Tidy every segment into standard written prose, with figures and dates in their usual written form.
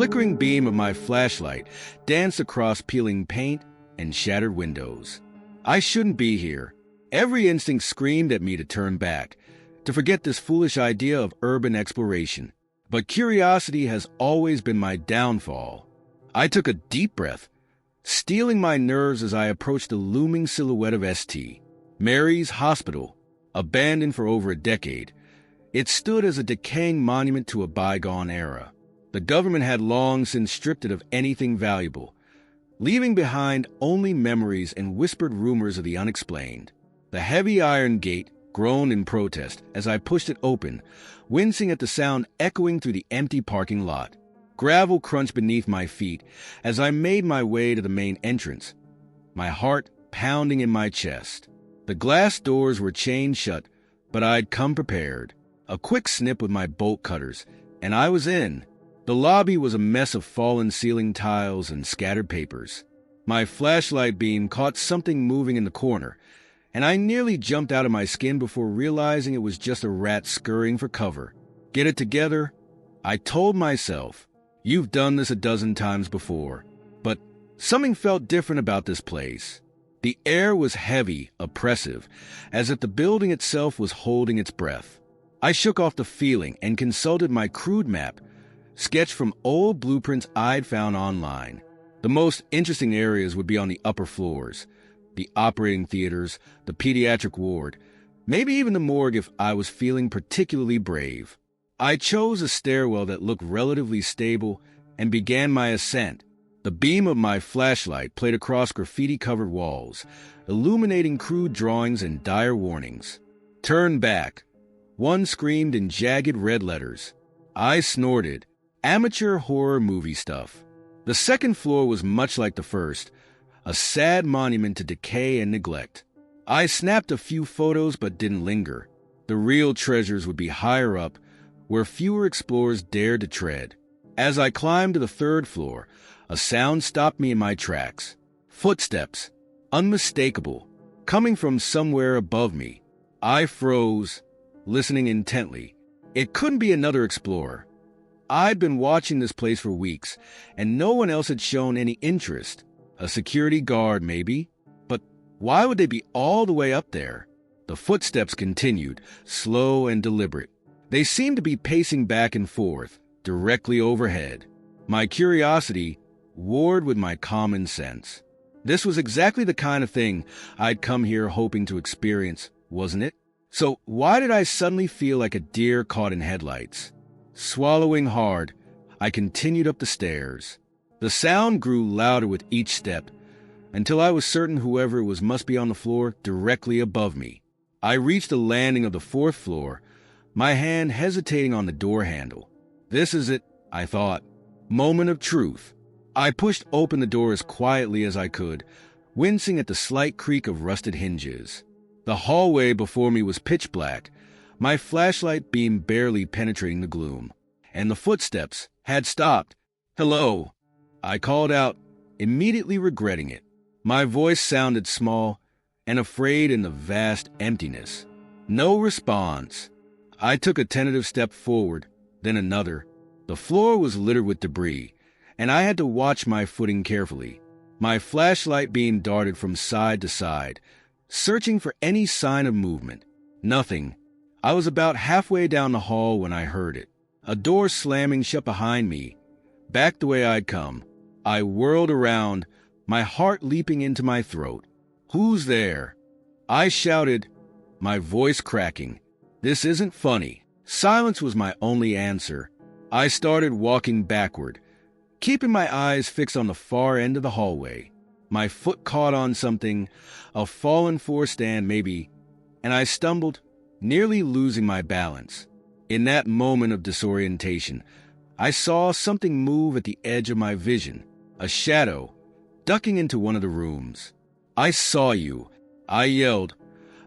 flickering beam of my flashlight danced across peeling paint and shattered windows. I shouldn't be here. Every instinct screamed at me to turn back, to forget this foolish idea of urban exploration. But curiosity has always been my downfall. I took a deep breath, steeling my nerves as I approached the looming silhouette of St. Mary's Hospital, abandoned for over a decade. It stood as a decaying monument to a bygone era. The government had long since stripped it of anything valuable, leaving behind only memories and whispered rumors of the unexplained. The heavy iron gate groaned in protest as I pushed it open, wincing at the sound echoing through the empty parking lot. Gravel crunched beneath my feet as I made my way to the main entrance, my heart pounding in my chest. The glass doors were chained shut, but I'd come prepared. A quick snip with my bolt cutters, and I was in. The lobby was a mess of fallen ceiling tiles and scattered papers. My flashlight beam caught something moving in the corner, and I nearly jumped out of my skin before realizing it was just a rat scurrying for cover. Get it together? I told myself. You've done this a dozen times before. But something felt different about this place. The air was heavy, oppressive, as if the building itself was holding its breath. I shook off the feeling and consulted my crude map, sketched from old blueprints I'd found online. The most interesting areas would be on the upper floors, the operating theaters, the pediatric ward, maybe even the morgue if I was feeling particularly brave. I chose a stairwell that looked relatively stable and began my ascent. The beam of my flashlight played across graffiti-covered walls, illuminating crude drawings and dire warnings. Turn back. One screamed in jagged red letters. I snorted. Amateur horror movie stuff. The second floor was much like the first, a sad monument to decay and neglect. I snapped a few photos but didn't linger. The real treasures would be higher up, where fewer explorers dared to tread. As I climbed to the third floor, a sound stopped me in my tracks. Footsteps, unmistakable, coming from somewhere above me. I froze, listening intently. It couldn't be another explorer. I'd been watching this place for weeks, and no one else had shown any interest. A security guard, maybe? But why would they be all the way up there? The footsteps continued, slow and deliberate. They seemed to be pacing back and forth, directly overhead. My curiosity warred with my common sense. This was exactly the kind of thing I'd come here hoping to experience, wasn't it? So why did I suddenly feel like a deer caught in headlights? Swallowing hard, I continued up the stairs. The sound grew louder with each step, until I was certain whoever it was must be on the floor directly above me. I reached the landing of the fourth floor, my hand hesitating on the door handle. This is it, I thought. Moment of truth. I pushed open the door as quietly as I could, wincing at the slight creak of rusted hinges. The hallway before me was pitch black, my flashlight beam barely penetrating the gloom, and the footsteps had stopped. Hello, I called out, immediately regretting it. My voice sounded small and afraid in the vast emptiness. No response. I took a tentative step forward, then another. The floor was littered with debris, and I had to watch my footing carefully. My flashlight beam darted from side to side, searching for any sign of movement. Nothing. I was about halfway down the hall when I heard it. A door slamming shut behind me. Back the way I'd come. I whirled around, my heart leaping into my throat. Who's there? I shouted, my voice cracking. This isn't funny. Silence was my only answer. I started walking backward, keeping my eyes fixed on the far end of the hallway. My foot caught on something, a fallen floor stand maybe, and I stumbled, nearly losing my balance. In that moment of disorientation, I saw something move at the edge of my vision, a shadow, ducking into one of the rooms. I saw you, I yelled,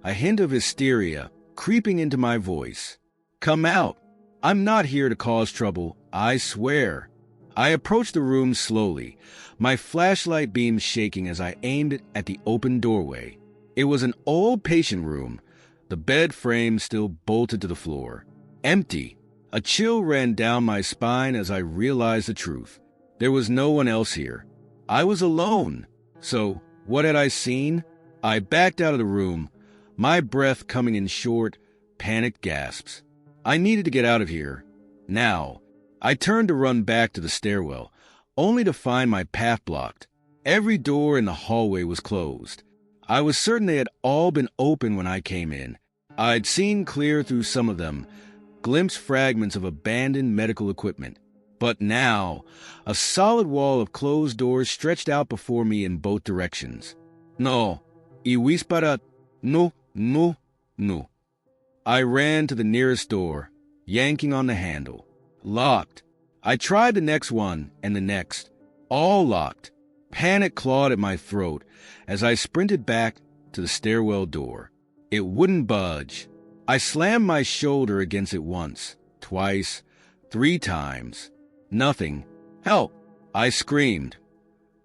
a hint of hysteria creeping into my voice. Come out. I'm not here to cause trouble, I swear. I approached the room slowly, my flashlight beam shaking as I aimed it at the open doorway. It was an old patient room, the bed frame still bolted to the floor. Empty. A chill ran down my spine as I realized the truth. There was no one else here. I was alone. So, what had I seen? I backed out of the room, my breath coming in short, panicked gasps. I needed to get out of here. Now. I turned to run back to the stairwell, only to find my path blocked. Every door in the hallway was closed. I was certain they had all been open when I came in. I'd seen clear through some of them, glimpsed fragments of abandoned medical equipment. But now, a solid wall of closed doors stretched out before me in both directions. No, y whispered, no, no, no. I ran to the nearest door, yanking on the handle. Locked. I tried the next one and the next. All locked. Panic clawed at my throat as I sprinted back to the stairwell door. It wouldn't budge. I slammed my shoulder against it once, twice, 3 times. Nothing. Help! I screamed,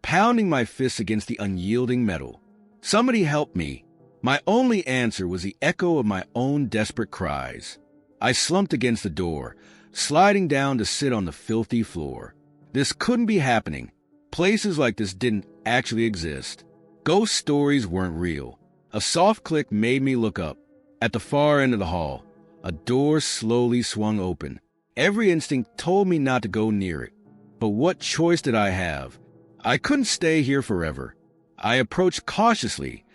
pounding my fists against the unyielding metal. Somebody help me. My only answer was the echo of my own desperate cries. I slumped against the door, sliding down to sit on the filthy floor. This couldn't be happening. Places like this didn't actually exist. Ghost stories weren't real. A soft click made me look up. At the far end of the hall, a door slowly swung open. Every instinct told me not to go near it. But what choice did I have? I couldn't stay here forever. I approached cautiously,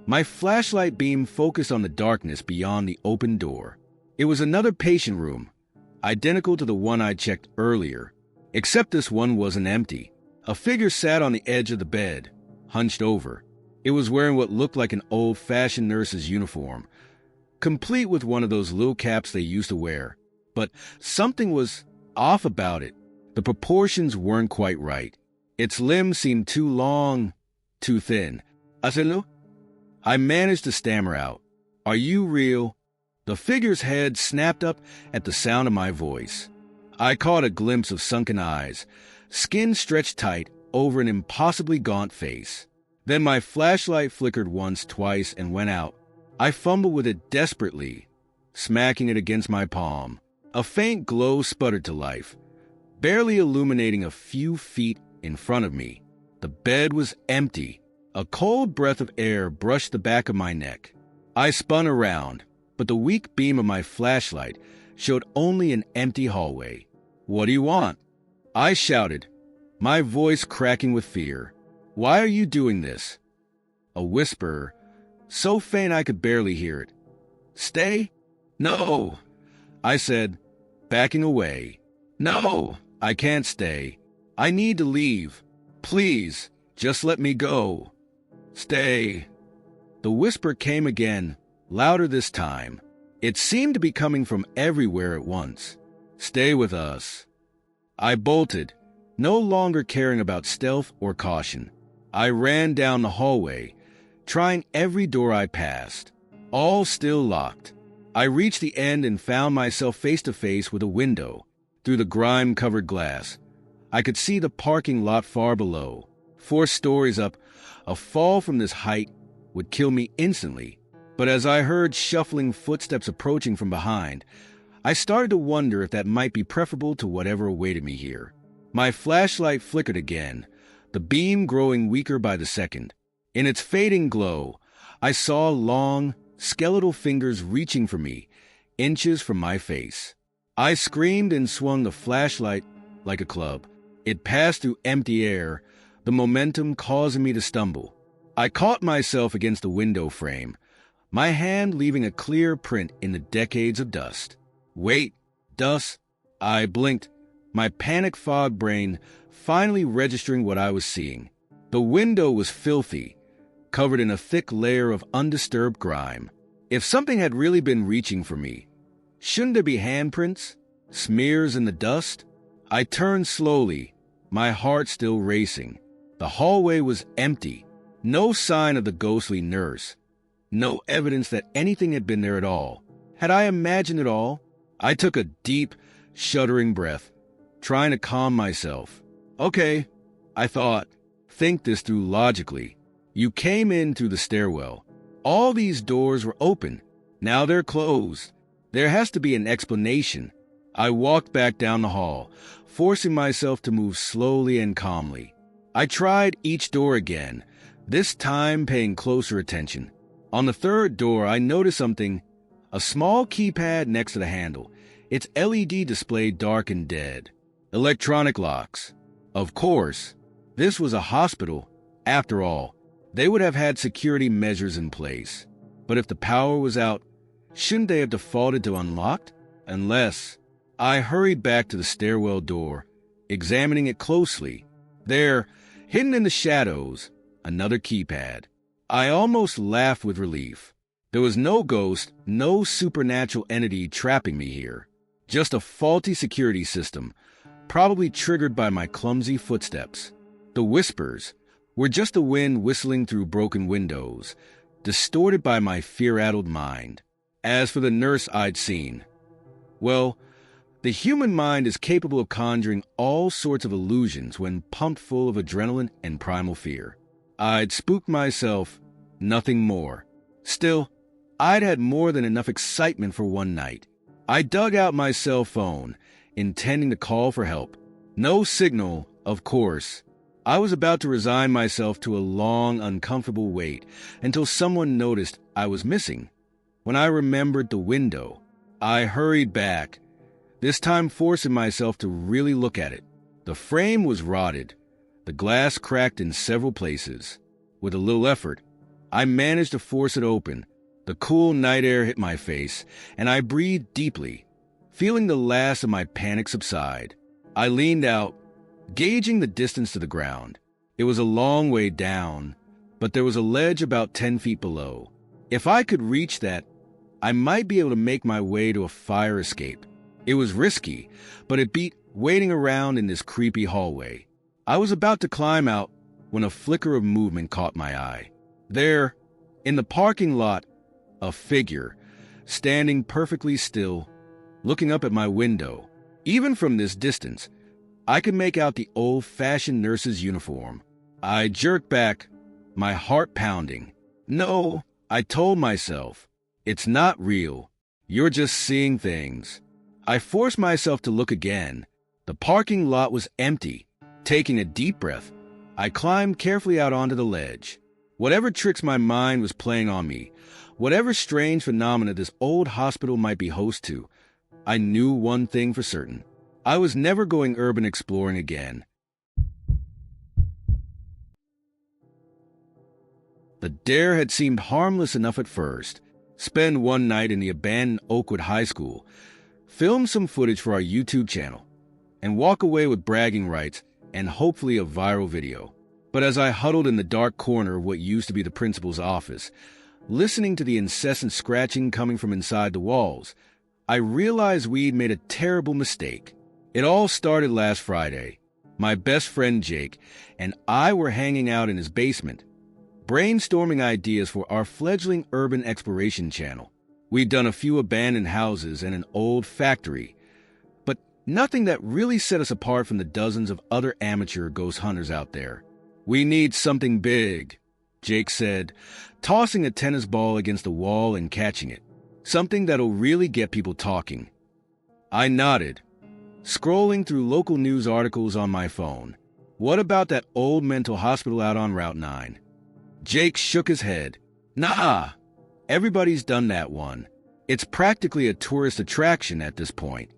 my flashlight beam focused on the darkness beyond the open door. It was another patient room, identical to the one I checked earlier, except this one wasn't empty. A figure sat on the edge of the bed, hunched over. It was wearing what looked like an old-fashioned nurse's uniform, complete with one of those little caps they used to wear. But something was off about it. The proportions weren't quite right. Its limbs seemed too long, too thin. Aselu? I managed to stammer out, "Are you real?" The figure's head snapped up at the sound of my voice. I caught a glimpse of sunken eyes, skin stretched tight over an impossibly gaunt face. Then my flashlight flickered once, twice, and went out. I fumbled with it desperately, smacking it against my palm. A faint glow sputtered to life, barely illuminating a few feet in front of me. The bed was empty. A cold breath of air brushed the back of my neck. I spun around, but the weak beam of my flashlight showed only an empty hallway. "What do you want?" I shouted, my voice cracking with fear. "Why are you doing this?" A whisper, so faint I could barely hear it. "Stay?" "No," I said, backing away. "No, I can't stay. I need to leave. Please, just let me go." "Stay." The whisper came again, louder this time. It seemed to be coming from everywhere at once. "Stay with us." I bolted, no longer caring about stealth or caution. I ran down the hallway, trying every door I passed, all still locked. I reached the end and found myself face to face with a window. Through the grime-covered glass, I could see the parking lot far below. 4 stories up, a fall from this height would kill me instantly. But as I heard shuffling footsteps approaching from behind, I started to wonder if that might be preferable to whatever awaited me here. My flashlight flickered again, the beam growing weaker by the second. In its fading glow, I saw long, skeletal fingers reaching for me, inches from my face. I screamed and swung the flashlight like a club. It passed through empty air, the momentum causing me to stumble. I caught myself against the window frame, my hand leaving a clear print in the decades of dust. "Wait, dust." I blinked, my panic-fogged brain finally registering what I was seeing. The window was filthy, covered in a thick layer of undisturbed grime. If something had really been reaching for me, shouldn't there be handprints, smears in the dust? I turned slowly, my heart still racing. The hallway was empty, no sign of the ghostly nurse, no evidence that anything had been there at all. Had I imagined it all? I took a deep, shuddering breath, trying to calm myself. "Okay," I thought, "think this through logically. You came in through the stairwell. All these doors were open. Now they're closed. There has to be an explanation." I walked back down the hall, forcing myself to move slowly and calmly. I tried each door again, this time paying closer attention. On the third door, I noticed something, a small keypad next to the handle, its LED display dark and dead. Electronic locks. Of course, this was a hospital. After all, they would have had security measures in place. But if the power was out, shouldn't they have defaulted to unlocked? Unless... I hurried back to the stairwell door, examining it closely. There, hidden in the shadows, another keypad. I almost laughed with relief. There was no ghost, no supernatural entity trapping me here. Just a faulty security system, probably triggered by my clumsy footsteps. The whispers were just the wind whistling through broken windows, distorted by my fear-addled mind. As for the nurse I'd seen, well, the human mind is capable of conjuring all sorts of illusions when pumped full of adrenaline and primal fear. I'd spooked myself, nothing more. Still, I'd had more than enough excitement for one night. I dug out my cell phone, intending to call for help. No signal, of course. I was about to resign myself to a long, uncomfortable wait until someone noticed I was missing. When I remembered the window, I hurried back, this time forcing myself to really look at it. The frame was rotted, the glass cracked in several places. With a little effort, I managed to force it open. The cool night air hit my face, and I breathed deeply, feeling the last of my panic subside. I leaned out, gauging the distance to the ground. It was a long way down, but there was a ledge about 10 feet below. If I could reach that, I might be able to make my way to a fire escape. It was risky, but it beat waiting around in this creepy hallway. I was about to climb out when a flicker of movement caught my eye. There, in the parking lot, a figure, standing perfectly still, looking up at my window. Even from this distance, I could make out the old-fashioned nurse's uniform. I jerked back, my heart pounding. No, I told myself, it's not real. You're just seeing things. I forced myself to look again. The parking lot was empty. Taking a deep breath, I climbed carefully out onto the ledge. Whatever tricks my mind was playing on me, whatever strange phenomena this old hospital might be host to, I knew one thing for certain. I was never going urban exploring again. The dare had seemed harmless enough at first. Spend one night in the abandoned Oakwood High School, film some footage for our YouTube channel, and walk away with bragging rights and hopefully a viral video. But as I huddled in the dark corner of what used to be the principal's office, listening to the incessant scratching coming from inside the walls, I realized we'd made a terrible mistake. It all started last Friday. My best friend Jake and I were hanging out in his basement, brainstorming ideas for our fledgling urban exploration channel. We'd done a few abandoned houses and an old factory, but nothing that really set us apart from the dozens of other amateur ghost hunters out there. We need something big, Jake said, tossing a tennis ball against the wall and catching it. Something that'll really get people talking. I nodded, scrolling through local news articles on my phone. What about that old mental hospital out on Route 9? Jake shook his head. Nah. Everybody's done that one. It's practically a tourist attraction at this point.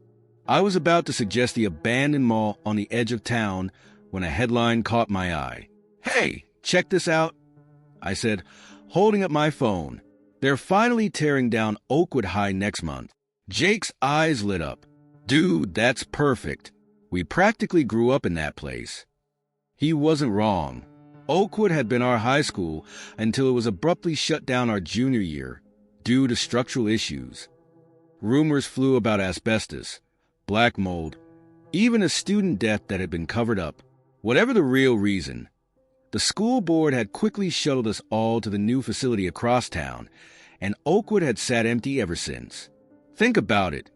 I was about to suggest the abandoned mall on the edge of town when a headline caught my eye. Hey, check this out, I said, holding up my phone. They're finally tearing down Oakwood High next month. Jake's eyes lit up. Dude, that's perfect. We practically grew up in that place. He wasn't wrong. Oakwood had been our high school until it was abruptly shut down our junior year due to structural issues. Rumors flew about asbestos, black mold, even a student death that had been covered up. Whatever the real reason, the school board had quickly shuttled us all to the new facility across town, and Oakwood had sat empty ever since. Think about it,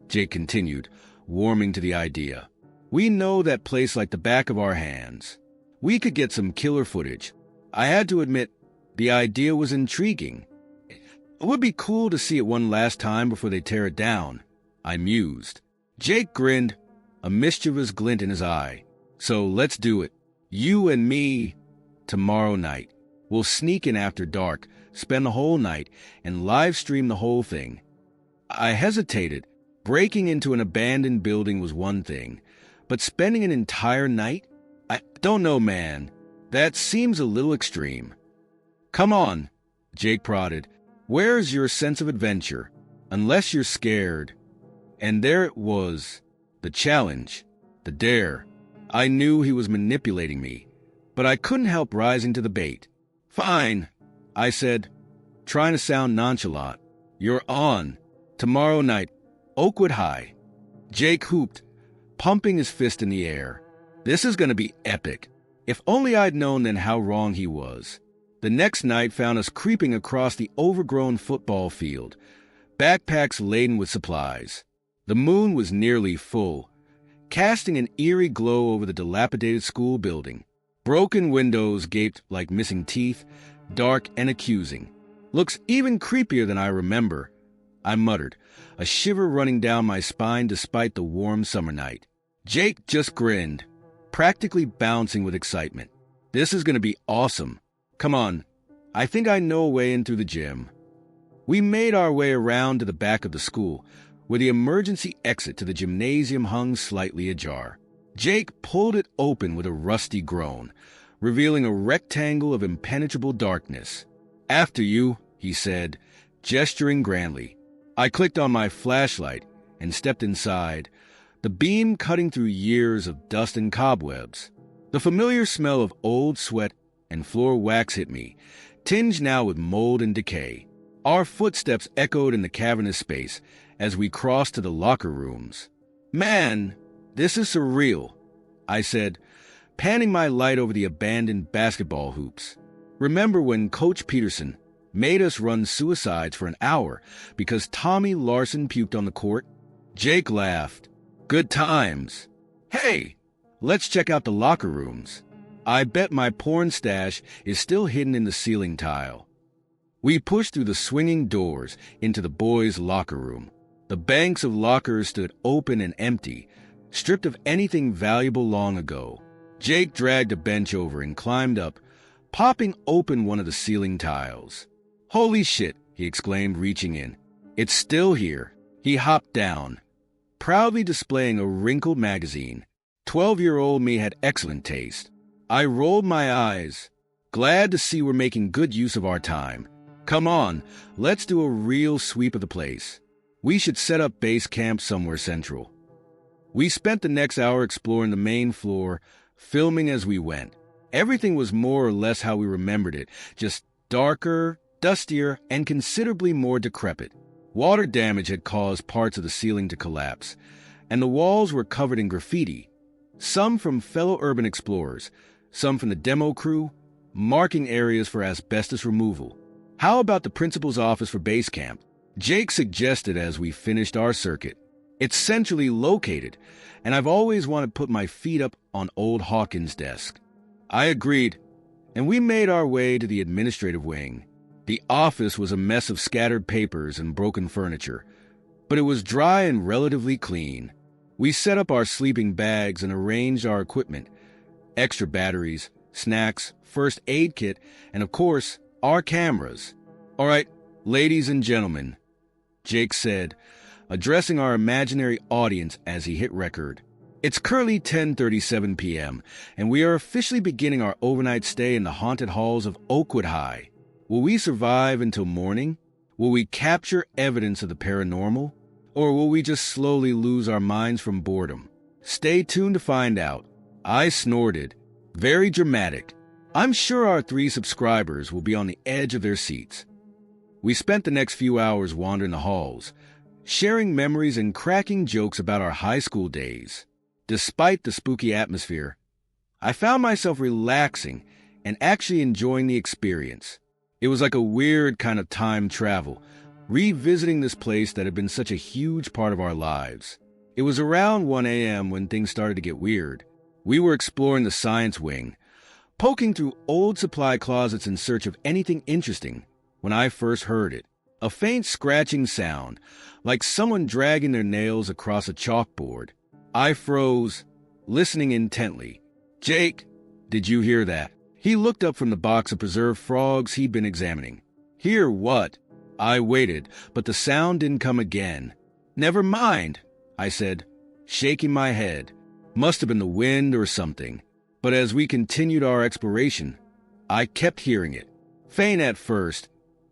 Jake continued, warming to the idea. We know that place like the back of our hands. We could get some killer footage. I had to admit, the idea was intriguing. It would be cool to see it one last time before they tear it down, I mused. Jake grinned, a mischievous glint in his eye. So let's do it. You and me, tomorrow night. We'll sneak in after dark, spend the whole night, and live stream the whole thing. I hesitated. Breaking into an abandoned building was one thing, but spending an entire night? I don't know, man. That seems a little extreme. Come on, Jake prodded. Where's your sense of adventure? Unless you're scared. And there it was. The challenge. The dare. I knew he was manipulating me, but I couldn't help rising to the bait. Fine, I said, trying to sound nonchalant. You're on. Tomorrow night, Oakwood High. Jake hooped, pumping his fist in the air. This is going to be epic. If only I'd known then how wrong he was. The next night found us creeping across the overgrown football field, backpacks laden with supplies. The moon was nearly full, casting an eerie glow over the dilapidated school building. Broken windows gaped like missing teeth, dark and accusing. Looks even creepier than I remember, I muttered, a shiver running down my spine despite the warm summer night. Jake just grinned, practically bouncing with excitement. This is going to be awesome. Come on, I think I know a way in through the gym. We made our way around to the back of the school, where the emergency exit to the gymnasium hung slightly ajar. Jake pulled it open with a rusty groan, revealing a rectangle of impenetrable darkness. After you, he said, gesturing grandly. I clicked on my flashlight and stepped inside, the beam cutting through years of dust and cobwebs. The familiar smell of old sweat and floor wax hit me, tinged now with mold and decay. Our footsteps echoed in the cavernous space as we crossed to the locker rooms. Man, this is surreal, I said, panning my light over the abandoned basketball hoops. Remember when Coach Peterson made us run suicides for an hour because Tommy Larson puked on the court? Jake laughed. Good times. Hey, let's check out the locker rooms. I bet my porn stash is still hidden in the ceiling tile. We pushed through the swinging doors into the boys' locker room. The banks of lockers stood open and empty, stripped of anything valuable long ago. Jake dragged a bench over and climbed up, popping open one of the ceiling tiles. Holy shit, he exclaimed, reaching in. It's still here. He hopped down, proudly displaying a wrinkled magazine. 12-year-old me had excellent taste. I rolled my eyes, glad to see we're making good use of our time. Come on, let's do a real sweep of the place. We should set up base camp somewhere central. We spent the next hour exploring the main floor, filming as we went. Everything was more or less how we remembered it, just darker, dustier, and considerably more decrepit. Water damage had caused parts of the ceiling to collapse, and the walls were covered in graffiti, some from fellow urban explorers, some from the demo crew, marking areas for asbestos removal. How about the principal's office for base camp? Jake suggested as we finished our circuit. It's centrally located, and I've always wanted to put my feet up on old Hawkins' desk. I agreed, and we made our way to the administrative wing. The office was a mess of scattered papers and broken furniture, but it was dry and relatively clean. We set up our sleeping bags and arranged our equipment, extra batteries, snacks, first aid kit, and of course, our cameras. All right, ladies and gentlemen, Jake said, addressing our imaginary audience as he hit record. It's currently 10:37 p.m., and we are officially beginning our overnight stay in the haunted halls of Oakwood High. Will we survive until morning? Will we capture evidence of the paranormal? Or will we just slowly lose our minds from boredom? Stay tuned to find out. I snorted. Very dramatic. I'm sure our 3 subscribers will be on the edge of their seats. We spent the next few hours wandering the halls, sharing memories and cracking jokes about our high school days. Despite the spooky atmosphere, I found myself relaxing and actually enjoying the experience. It was like a weird kind of time travel, revisiting this place that had been such a huge part of our lives. It was around 1 a.m. when things started to get weird. We were exploring the science wing, poking through old supply closets in search of anything interesting when I first heard it. A faint scratching sound, like someone dragging their nails across a chalkboard. I froze, listening intently. "Jake, did you hear that?" He looked up from the box of preserved frogs he'd been examining. "Hear what?" I waited, but the sound didn't come again. "Never mind," I said, shaking my head. Must have been the wind or something. But as we continued our exploration, I kept hearing it. Faint at first,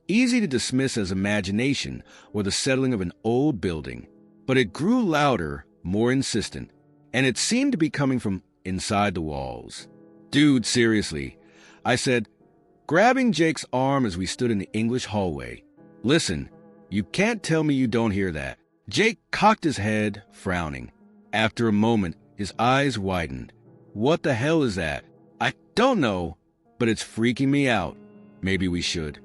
easy to dismiss as imagination or the settling of an old building. But it grew louder, more insistent, and it seemed to be coming from inside the walls. "Dude, seriously," I said, grabbing Jake's arm as we stood in the English hallway. "Listen, you can't tell me you don't hear that." Jake cocked his head, frowning. After a moment, his eyes widened. "What the hell is that?" "I don't know, but it's freaking me out. Maybe we should."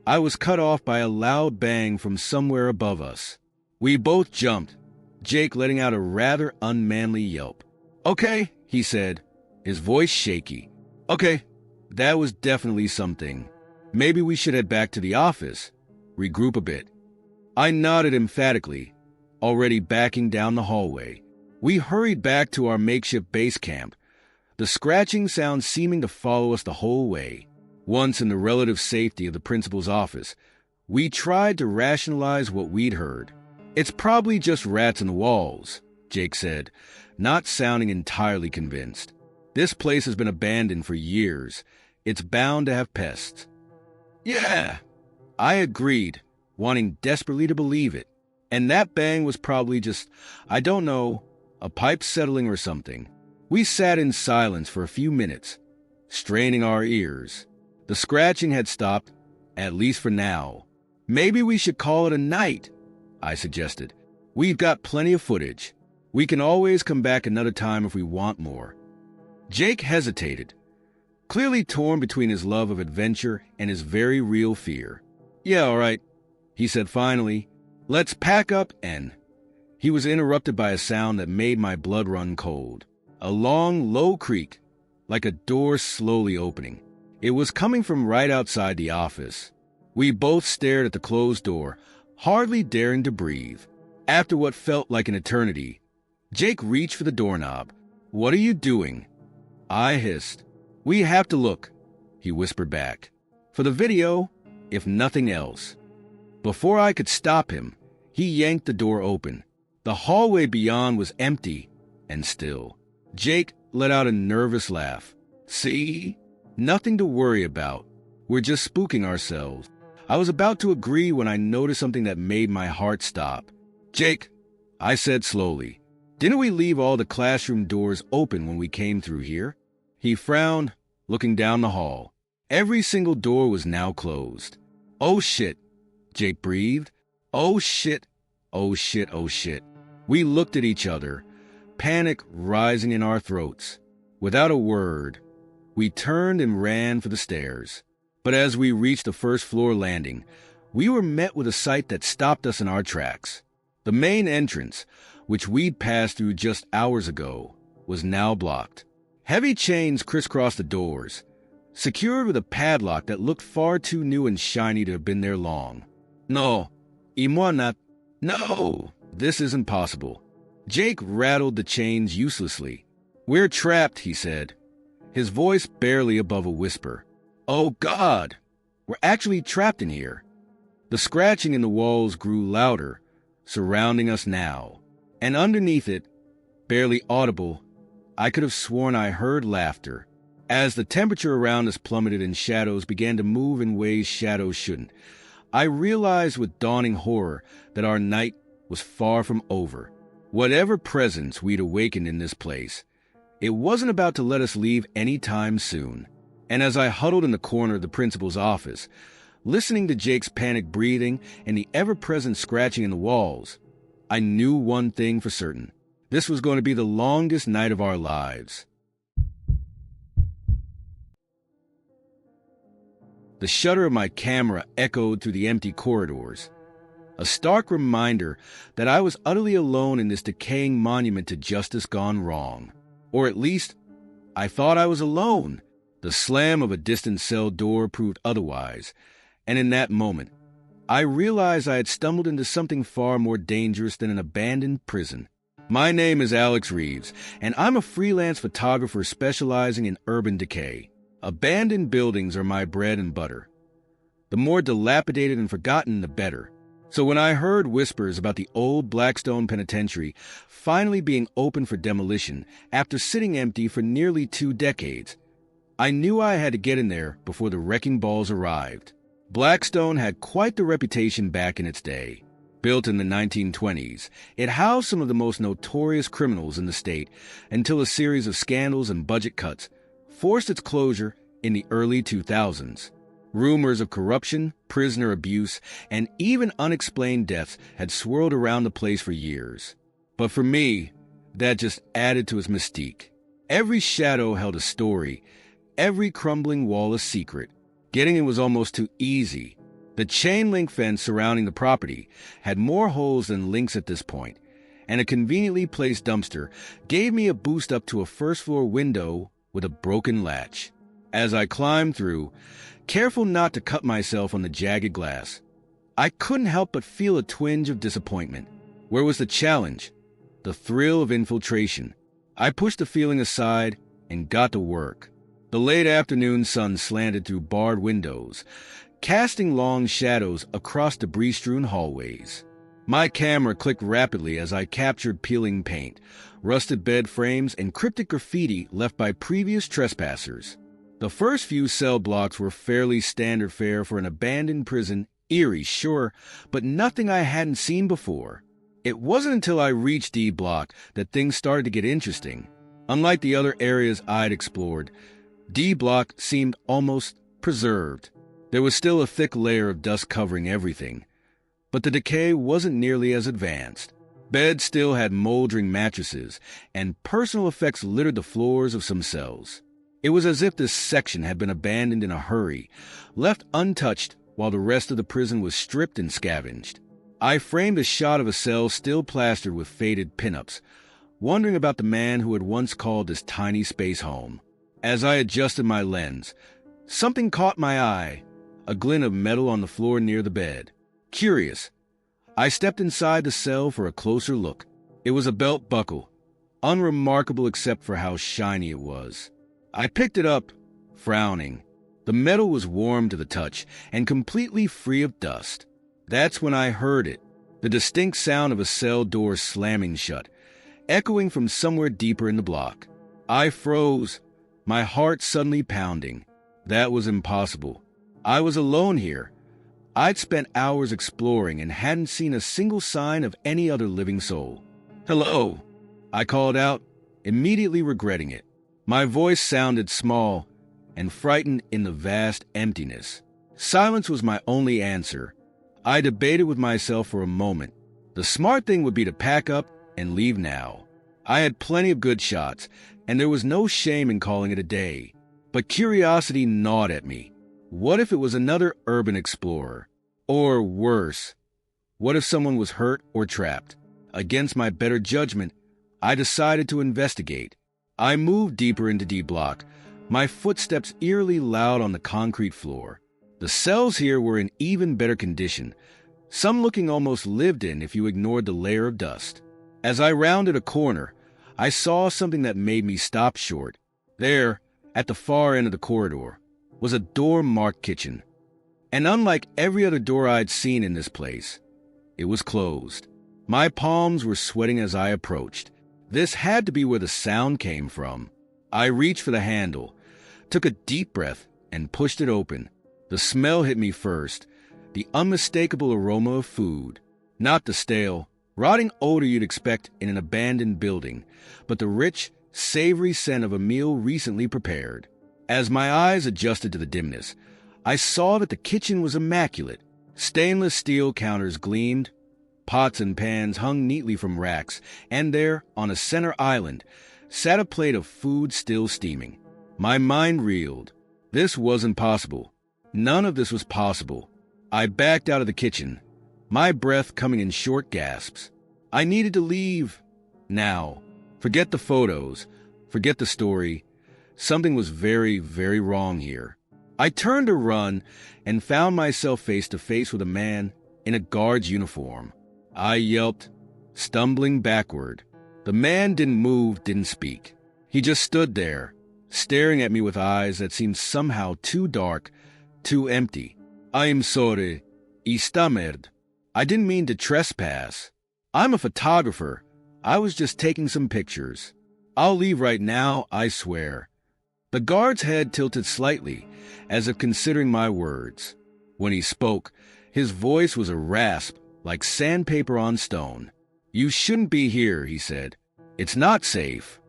I was cut off by a loud bang from somewhere above us. We both jumped, Jake letting out a rather unmanly yelp. "Okay," he said, his voice shaky. "Okay, that was definitely something. Maybe we should head back to the office, regroup a bit." I nodded emphatically, already backing down the hallway. We hurried back to our makeshift base camp, the scratching sound seeming to follow us the whole way. Once in the relative safety of the principal's office, we tried to rationalize what we'd heard. "It's probably just rats in the walls," Jake said, not sounding entirely convinced. "This place has been abandoned for years. It's bound to have pests." "Yeah," I agreed, wanting desperately to believe it. And that bang was probably just, I don't know, a pipe settling or something. We sat in silence for a few minutes, straining our ears. The scratching had stopped, at least for now. "Maybe we should call it a night," I suggested. "We've got plenty of footage. We can always come back another time if we want more." Jake hesitated, clearly torn between his love of adventure and his very real fear. "Yeah, all right," he said finally. "Let's pack up and—" He was interrupted by a sound that made my blood run cold. A long, low creak, like a door slowly opening. It was coming from right outside the office. We both stared at the closed door, hardly daring to breathe. After what felt like an eternity, Jake reached for the doorknob. "What are you doing?" I hissed. "We have to look," he whispered back. "For the video, if nothing else." Before I could stop him, he yanked the door open. The hallway beyond was empty and still. Jake let out a nervous laugh. "See? Nothing to worry about. We're just spooking ourselves." I was about to agree when I noticed something that made my heart stop. "Jake," I said slowly, "didn't we leave all the classroom doors open when we came through here?" He frowned, looking down the hall. Every single door was now closed. "Oh shit," Jake breathed. "Oh shit, oh shit, oh shit." We looked at each other, panic rising in our throats. Without a word, we turned and ran for the stairs. But as we reached the first floor landing, we were met with a sight that stopped us in our tracks. The main entrance, which we'd passed through just hours ago, was now blocked. Heavy chains crisscrossed the doors, secured with a padlock that looked far too new and shiny to have been there long. "No, moi not. No, this isn't possible." Jake rattled the chains uselessly. "We're trapped," he said, his voice barely above a whisper. "Oh God, we're actually trapped in here." The scratching in the walls grew louder, surrounding us now. And underneath it, barely audible, I could have sworn I heard laughter. As the temperature around us plummeted and shadows began to move in ways shadows shouldn't, I realized with dawning horror that our night was far from over. Whatever presence we'd awakened in this place, it wasn't about to let us leave any time soon. And as I huddled in the corner of the principal's office, listening to Jake's panicked breathing and the ever-present scratching in the walls, I knew one thing for certain. This was going to be the longest night of our lives. The shutter of my camera echoed through the empty corridors, a stark reminder that I was utterly alone in this decaying monument to justice gone wrong. Or at least, I thought I was alone. The slam of a distant cell door proved otherwise, and in that moment, I realized I had stumbled into something far more dangerous than an abandoned prison. My name is Alex Reeves, and I'm a freelance photographer specializing in urban decay. Abandoned buildings are my bread and butter. The more dilapidated and forgotten, the better. So when I heard whispers about the old Blackstone Penitentiary finally being open for demolition after sitting empty for nearly 2 decades, I knew I had to get in there before the wrecking balls arrived. Blackstone had quite the reputation back in its day. Built in the 1920s, it housed some of the most notorious criminals in the state until a series of scandals and budget cuts forced its closure in the early 2000s. Rumors of corruption, prisoner abuse, and even unexplained deaths had swirled around the place for years. But for me, that just added to its mystique. Every shadow held a story, every crumbling wall a secret. Getting in was almost too easy. The chain-link fence surrounding the property had more holes than links at this point, and a conveniently placed dumpster gave me a boost up to a first-floor window with a broken latch. As I climbed through, careful not to cut myself on the jagged glass, I couldn't help but feel a twinge of disappointment. Where was the challenge? The thrill of infiltration? I pushed the feeling aside and got to work. The late afternoon sun slanted through barred windows, casting long shadows across debris-strewn hallways. My camera clicked rapidly as I captured peeling paint, rusted bed frames, and cryptic graffiti left by previous trespassers. The first few cell blocks were fairly standard fare for an abandoned prison, eerie, sure, but nothing I hadn't seen before. It wasn't until I reached D Block that things started to get interesting. Unlike the other areas I'd explored, D Block seemed almost preserved. There was still a thick layer of dust covering everything, but the decay wasn't nearly as advanced. Beds still had moldering mattresses, and personal effects littered the floors of some cells. It was as if this section had been abandoned in a hurry, left untouched while the rest of the prison was stripped and scavenged. I framed a shot of a cell still plastered with faded pinups, wondering about the man who had once called this tiny space home. As I adjusted my lens, something caught my eye, a glint of metal on the floor near the bed. Curious, I stepped inside the cell for a closer look. It was a belt buckle, unremarkable except for how shiny it was. I picked it up, frowning. The metal was warm to the touch and completely free of dust. That's when I heard it, the distinct sound of a cell door slamming shut, echoing from somewhere deeper in the block. I froze, my heart suddenly pounding. That was impossible. I was alone here. I'd spent hours exploring and hadn't seen a single sign of any other living soul. "Hello," I called out, immediately regretting it. My voice sounded small and frightened in the vast emptiness. Silence was my only answer. I debated with myself for a moment. The smart thing would be to pack up and leave now. I had plenty of good shots, and there was no shame in calling it a day. But curiosity gnawed at me. What if it was another urban explorer? Or worse, what if someone was hurt or trapped? Against my better judgment, I decided to investigate. I moved deeper into D Block, my footsteps eerily loud on the concrete floor. The cells here were in even better condition, some looking almost lived in if you ignored the layer of dust. As I rounded a corner, I saw something that made me stop short. There, at the far end of the corridor, was a door-marked kitchen. And unlike every other door I'd seen in this place, it was closed. My palms were sweating as I approached. This had to be where the sound came from. I reached for the handle, took a deep breath, and pushed it open. The smell hit me first, the unmistakable aroma of food. Not the stale, rotting odor you'd expect in an abandoned building, but the rich, savory scent of a meal recently prepared. As my eyes adjusted to the dimness, I saw that the kitchen was immaculate. Stainless steel counters gleamed, pots and pans hung neatly from racks, and there, on a center island, sat a plate of food still steaming. My mind reeled. This wasn't possible. None of this was possible. I backed out of the kitchen, my breath coming in short gasps. I needed to leave. Now. Forget the photos. Forget the story. Something was very, very wrong here. I turned to run and found myself face to face with a man in a guard's uniform. I yelped, stumbling backward. The man didn't move, didn't speak. He just stood there, staring at me with eyes that seemed somehow too dark, too empty. I'm sorry, istamerd. I didn't mean to trespass. I'm a photographer. I was just taking some pictures. I'll leave right now, I swear. The guard's head tilted slightly, as if considering my words. When he spoke, his voice was a rasp, like sandpaper on stone. You shouldn't be here, he said. It's not safe.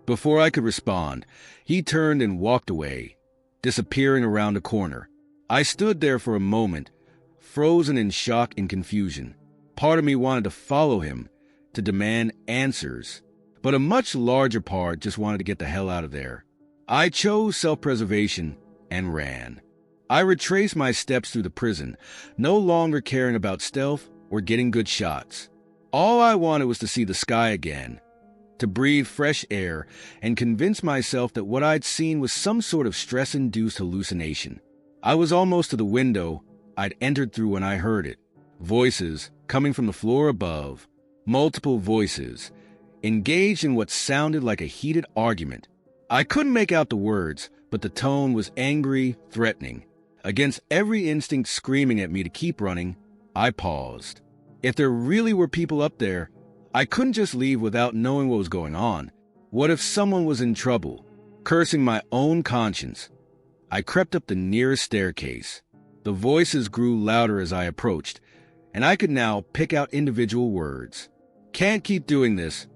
Before I could respond, he turned and walked away, disappearing around a corner. I stood there for a moment, frozen in shock and confusion. Part of me wanted to follow him, to demand answers, but a much larger part just wanted to get the hell out of there. I chose self-preservation and ran. I retraced my steps through the prison, no longer caring about stealth or getting good shots. All I wanted was to see the sky again, to breathe fresh air and convince myself that what I'd seen was some sort of stress-induced hallucination. I was almost to the window I'd entered through when I heard it. Voices coming from the floor above, multiple voices, engaged in what sounded like a heated argument. I couldn't make out the words, but the tone was angry, threatening. Against every instinct screaming at me to keep running, I paused. If there really were people up there, I couldn't just leave without knowing what was going on. What if someone was in trouble? Cursing my own conscience, I crept up the nearest staircase. The voices grew louder as I approached, and I could now pick out individual words. Can't keep doing this,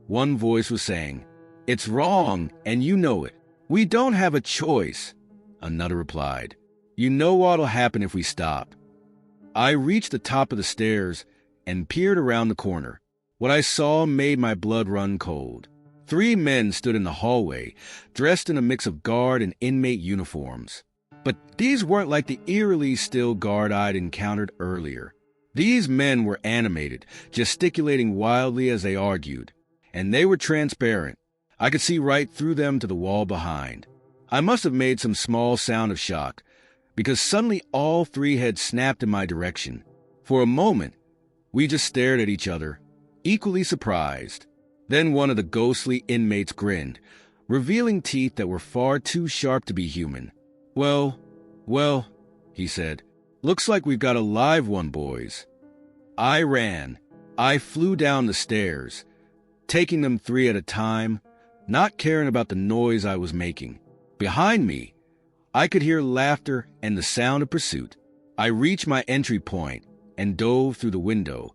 one voice was saying. It's wrong, and you know it. We don't have a choice, another replied. You know what'll happen if we stop. I reached the top of the stairs and peered around the corner. What I saw made my blood run cold. 3 men stood in the hallway, dressed in a mix of guard and inmate uniforms. But these weren't like the eerily still guard I'd encountered earlier. These men were animated, gesticulating wildly as they argued, and they were transparent. I could see right through them to the wall behind. I must have made some small sound of shock, because suddenly all 3 heads snapped in my direction. For a moment, we just stared at each other, equally surprised. Then one of the ghostly inmates grinned, revealing teeth that were far too sharp to be human. Well, he said. Looks like we've got a live one, boys. I ran. I flew down the stairs, taking them 3 at a time, not caring about the noise I was making. Behind me, I could hear laughter and the sound of pursuit. I reached my entry point and dove through the window,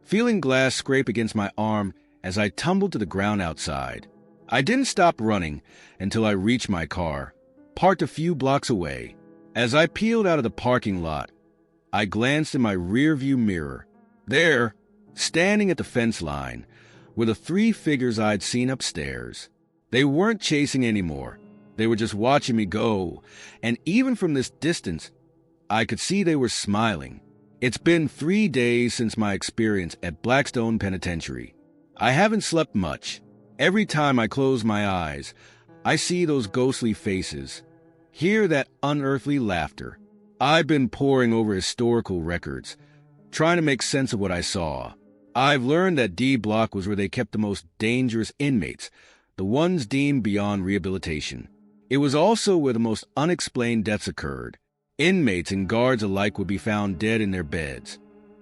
feeling glass scrape against my arm as I tumbled to the ground outside. I didn't stop running until I reached my car, parked a few blocks away. As I peeled out of the parking lot, I glanced in my rearview mirror. There, standing at the fence line, were the 3 figures I'd seen upstairs. They weren't chasing anymore. They were just watching me go, and even from this distance, I could see they were smiling. It's been 3 days since my experience at Blackstone Penitentiary. I haven't slept much. Every time I close my eyes, I see those ghostly faces, hear that unearthly laughter. I've been poring over historical records, trying to make sense of what I saw. I've learned that D Block was where they kept the most dangerous inmates, the ones deemed beyond rehabilitation. It was also where the most unexplained deaths occurred. Inmates and guards alike would be found dead in their beds,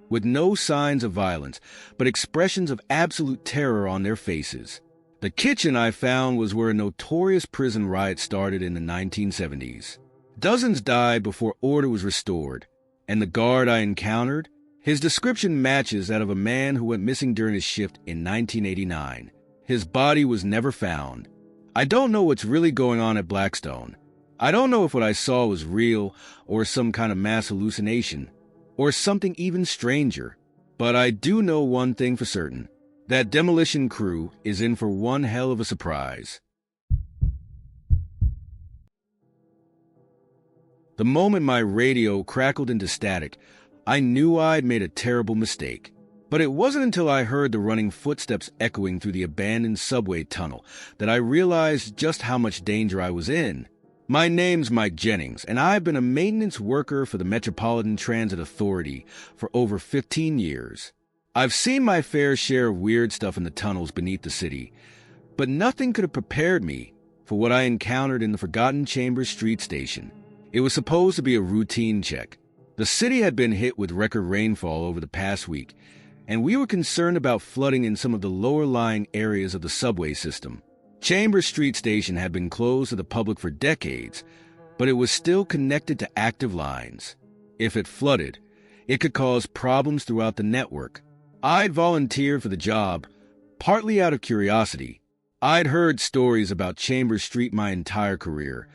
with no signs of violence, but expressions of absolute terror on their faces. The kitchen I found was where a notorious prison riot started in the 1970s. Dozens died before order was restored, and the guard I encountered, his description matches that of a man who went missing during his shift in 1989. His body was never found. I don't know what's really going on at Blackstone. I don't know if what I saw was real or some kind of mass hallucination, or something even stranger. But I do know one thing for certain. That demolition crew is in for one hell of a surprise. The moment my radio crackled into static, I knew I'd made a terrible mistake. But it wasn't until I heard the running footsteps echoing through the abandoned subway tunnel that I realized just how much danger I was in. My name's Mike Jennings, and I've been a maintenance worker for the Metropolitan Transit Authority for over 15 years. I've seen my fair share of weird stuff in the tunnels beneath the city, but nothing could have prepared me for what I encountered in the Forgotten Chambers Street station. It was supposed to be a routine check. The city had been hit with record rainfall over the past week, and we were concerned about flooding in some of the lower-lying areas of the subway system. Chambers Street Station had been closed to the public for decades, but it was still connected to active lines. If it flooded, it could cause problems throughout the network. I'd volunteered for the job, partly out of curiosity. I'd heard stories about Chambers Street my entire career,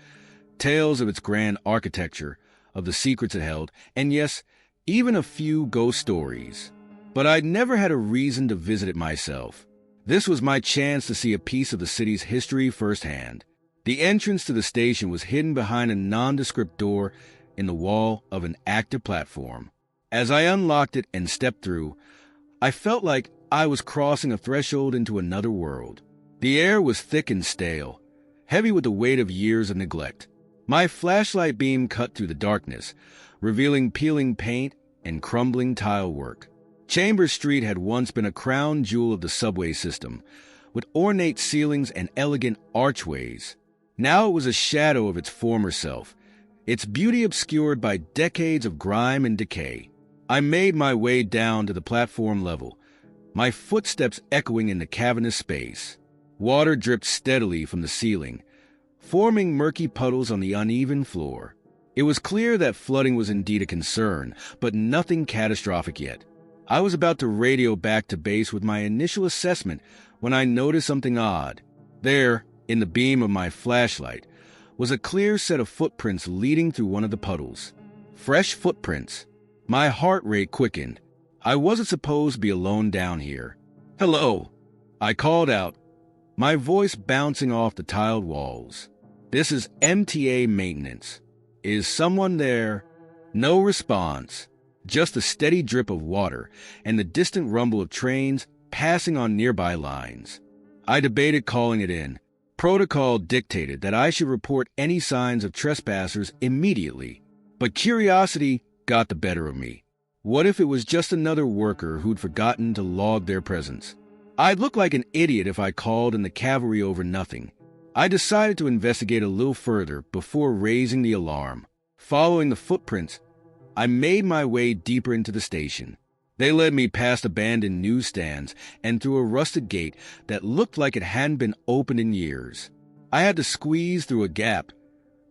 tales of its grand architecture, of the secrets it held, and yes, even a few ghost stories. But I'd never had a reason to visit it myself. This was my chance to see a piece of the city's history firsthand. The entrance to the station was hidden behind a nondescript door in the wall of an active platform. As I unlocked it and stepped through, I felt like I was crossing a threshold into another world. The air was thick and stale, heavy with the weight of years of neglect. My flashlight beam cut through the darkness, revealing peeling paint and crumbling tile work. Chambers Street had once been a crown jewel of the subway system, with ornate ceilings and elegant archways. Now it was a shadow of its former self, its beauty obscured by decades of grime and decay. I made my way down to the platform level, my footsteps echoing in the cavernous space. Water dripped steadily from the ceiling, forming murky puddles on the uneven floor. It was clear that flooding was indeed a concern, but nothing catastrophic yet. I was about to radio back to base with my initial assessment when I noticed something odd. There, in the beam of my flashlight, was a clear set of footprints leading through one of the puddles. Fresh footprints. My heart rate quickened. I wasn't supposed to be alone down here. "Hello," I called out, my voice bouncing off the tiled walls. "This is MTA maintenance. Is someone there?" No response. Just a steady drip of water and the distant rumble of trains passing on nearby lines. I debated calling it in. Protocol dictated that I should report any signs of trespassers immediately. But curiosity got the better of me. What if it was just another worker who'd forgotten to log their presence? I'd look like an idiot if I called in the cavalry over nothing. I decided to investigate a little further before raising the alarm. Following the footprints, I made my way deeper into the station. They led me past abandoned newsstands and through a rusted gate that looked like it hadn't been opened in years. I had to squeeze through a gap,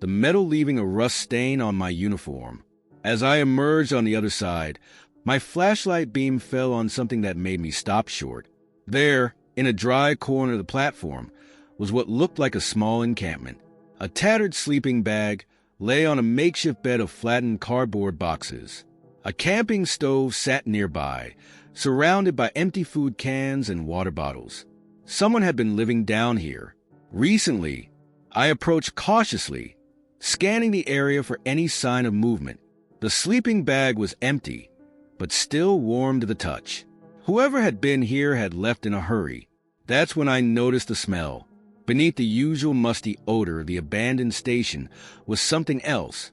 the metal leaving a rust stain on my uniform. As I emerged on the other side, my flashlight beam fell on something that made me stop short. There, in a dry corner of the platform, was what looked like a small encampment. A tattered sleeping bag lay on a makeshift bed of flattened cardboard boxes. A camping stove sat nearby, surrounded by empty food cans and water bottles. Someone had been living down here. Recently, I approached cautiously, scanning the area for any sign of movement. The sleeping bag was empty, but still warm to the touch. Whoever had been here had left in a hurry. That's when I noticed the smell. Beneath the usual musty odor of the abandoned station was something else,